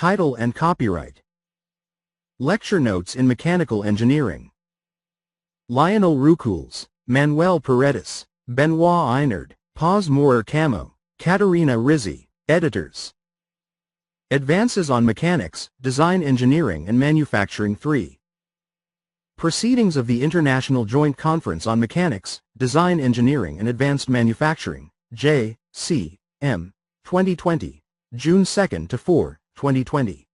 Title and copyright. Lecture notes in mechanical engineering. Lionel Roucouls, Manuel Paredes, Benoit Einard, Paz Morer Camo, Caterina Rizzi, editors. Advances on Mechanics, Design Engineering and Manufacturing 3. Proceedings of the International Joint Conference on Mechanics, Design Engineering and Advanced Manufacturing, J.C.M. 2020, June 2 to 4, 2020.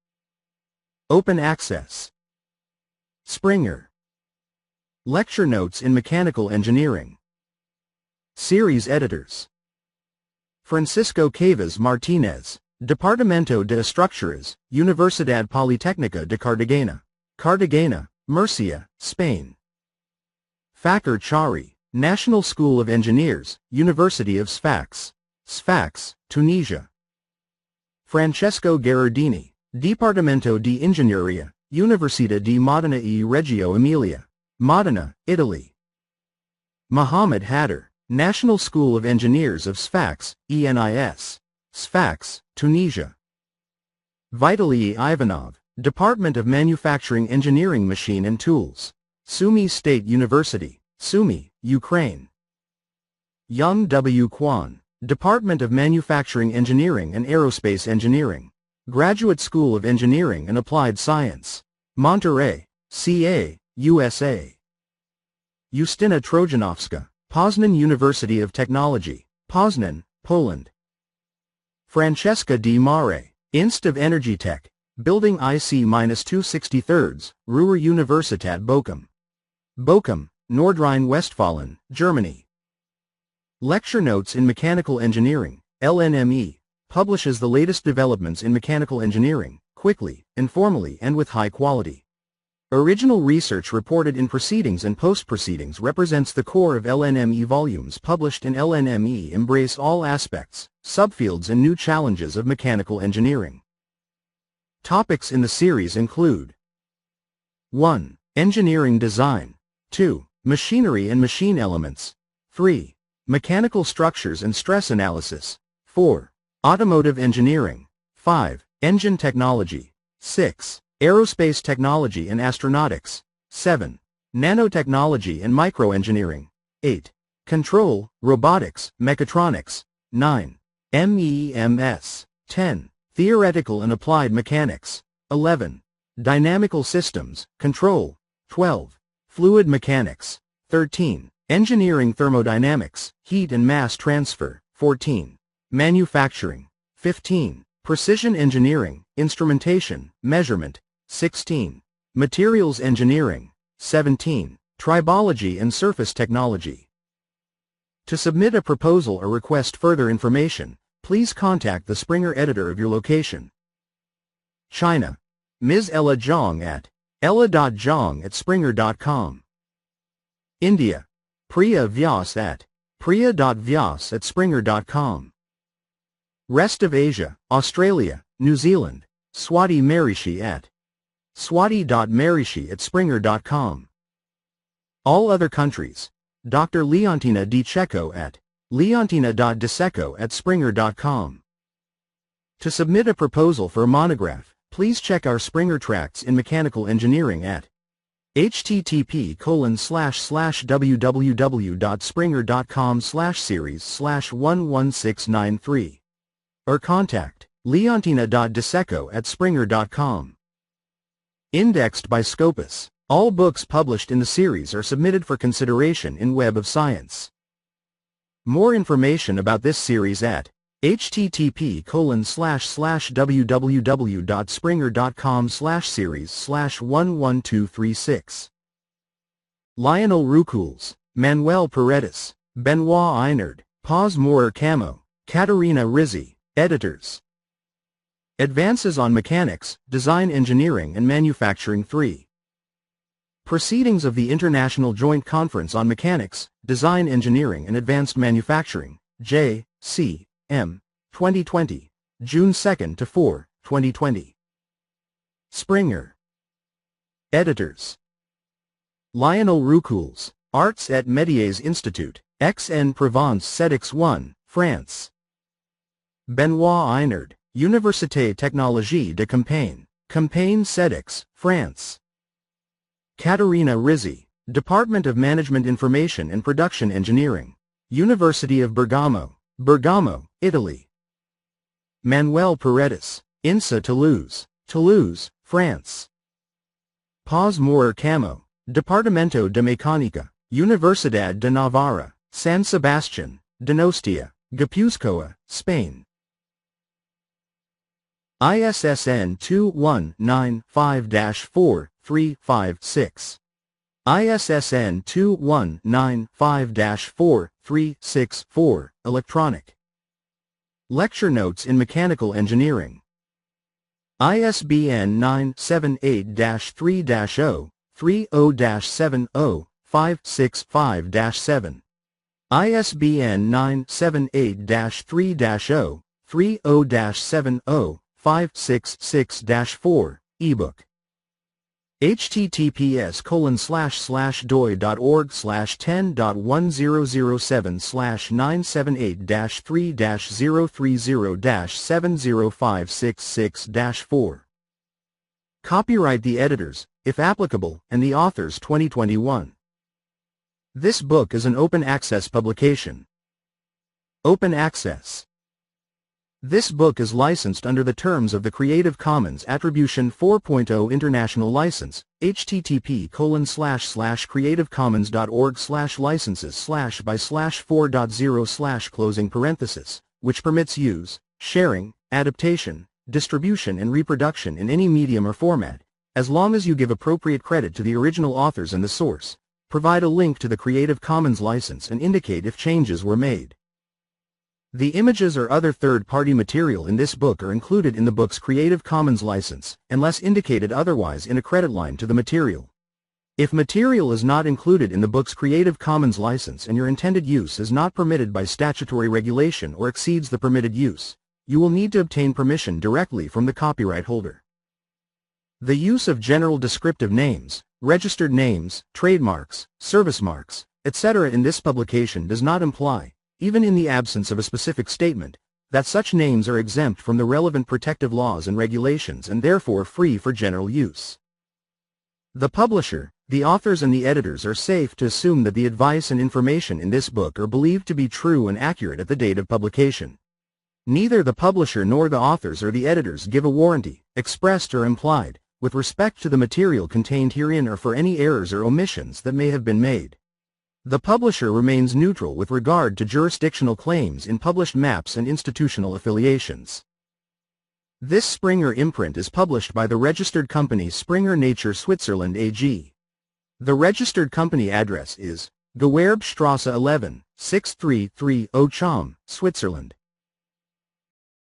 Open Access. Springer. Lecture Notes in Mechanical Engineering. Series Editors. Francisco Cavas Martinez, Departamento de Estructuras, Universidad Politécnica de Cartagena, Cartagena, Murcia, Spain. Fakhr Chari, National School of Engineers, University of Sfax, Sfax, Tunisia. Francesco Gherardini, Dipartimento di Ingegneria, Università di Modena e Reggio Emilia, Modena, Italy. Mohammed Hader, National School of Engineers of Sfax, ENIS, Sfax, Tunisia. Vitaly Ivanov, Department of Manufacturing Engineering Machine and Tools, Sumy State University, Sumy, Ukraine. Young W. Kwan, Department of Manufacturing Engineering and Aerospace Engineering, Graduate School of Engineering and Applied Science, Monterey, CA, USA. Justyna Trojanowska, Poznan University of Technology, Poznan, Poland. Francesca D. Mare, Inst of Energietech, Building IC-263, Ruhr Universität Bochum. Bochum, Nordrhein-Westfalen, Germany. Lecture Notes in Mechanical Engineering, LNME, publishes the latest developments in mechanical engineering, quickly, informally and with high quality. Original research reported in Proceedings and Post-Proceedings represents the core of LNME. Volumes published in LNME embrace all aspects, subfields and new challenges of mechanical engineering. Topics in the series include 1. Engineering design. 2. Machinery and machine elements. 3. Mechanical structures and stress analysis. 4. Automotive engineering. 5. Engine technology. 6. Aerospace technology and astronautics. 7. Nanotechnology and microengineering. 8. Control, robotics, mechatronics. 9. MEMS. 10. Theoretical and applied mechanics. 11. Dynamical systems, control. 12. Fluid mechanics. 13. Engineering thermodynamics, heat and mass transfer. 14. Manufacturing. 15. Precision engineering, instrumentation, measurement. 16. Materials engineering. 17. Tribology and surface technology. To submit a proposal or request further information, please contact the Springer editor of your location. China. Ms. Ella Zhang at ella.zhang@springer.com. India. Priya Vyas at priya.vyas@springer.com. Rest of Asia, Australia, New Zealand, Swati Marishi at swati.marishi@springer.com. All other countries, Dr. Leontina D. Checo at leontina.deseco@springer.com. To submit a proposal for a monograph, please check our Springer Tracts in Mechanical Engineering at http://www.springer.com/series/11693 or contact leontina.deseco@springer.com. Indexed by Scopus. All books published in the series are submitted for consideration in Web of Science. More information about this series at http://www.springer.com/series/11236. Lionel Roucouls, Manuel Paredes, Benoit Einard, Paz Morer Camo, Caterina Rizzi, editors. Advances on Mechanics, Design Engineering and Manufacturing 3. Proceedings of the International Joint Conference on Mechanics, Design Engineering and Advanced Manufacturing, J.C.M. 2020, June 2 to 4, 2020. Springer. Editors. Lionel Roucouls, Arts et Métiers Institute, Aix-en-Provence, Cedix 1, France. Benoit Einard, Université Technologie de Compiègne, Compiègne CEDEX, France. Caterina Rizzi, Department of Management Information and Production Engineering, University of Bergamo, Bergamo, Italy. Manuel Paredes, INSA Toulouse, Toulouse, France. Paz Morer Camo, Departamento de Mecánica, Universidad de Navarra, San Sebastián, Donostia, Guipúzcoa, Spain. ISSN 2195-4356. ISSN 2195-4364, electronic. Lecture Notes in Mechanical Engineering. ISBN 978-30-70-565-7. ISBN 978-30-70-566-4, ebook. https://doi.org/10.1007/978-3-030-70566-4. Copyright the editors, if applicable, and the authors 2021. This book is an open access publication. Open access. This book is licensed under the terms of the Creative Commons Attribution 4.0 International License, http://creativecommons.org/licenses/by/4.0/closing parenthesis, which permits use, sharing, adaptation, and reproduction in any medium or format, as long as you give appropriate credit to the original authors and the source. Provide a link to the Creative Commons license and indicate if changes were made. The images or other third-party material in this book are included in the book's Creative Commons license, unless indicated otherwise in a credit line to the material. If material is not included in the book's Creative Commons license and your intended use is not permitted by statutory regulation or exceeds the permitted use, you will need to obtain permission directly from the copyright holder. The use of general descriptive names, registered names, trademarks, service marks, etc. in this publication does not imply, even in the absence of a specific statement, that such names are exempt from the relevant protective laws and regulations and therefore free for general use. The publisher, the authors and the editors are safe to assume that the advice and information in this book are believed to be true and accurate at the date of publication. Neither the publisher nor the authors or the editors give a warranty, expressed or implied, with respect to the material contained herein or for any errors or omissions that may have been made. The publisher remains neutral with regard to jurisdictional claims in published maps and institutional affiliations. This Springer imprint is published by the registered company Springer Nature Switzerland AG. The registered company address is Gewerbstrasse 11, 6330 Cham, Switzerland.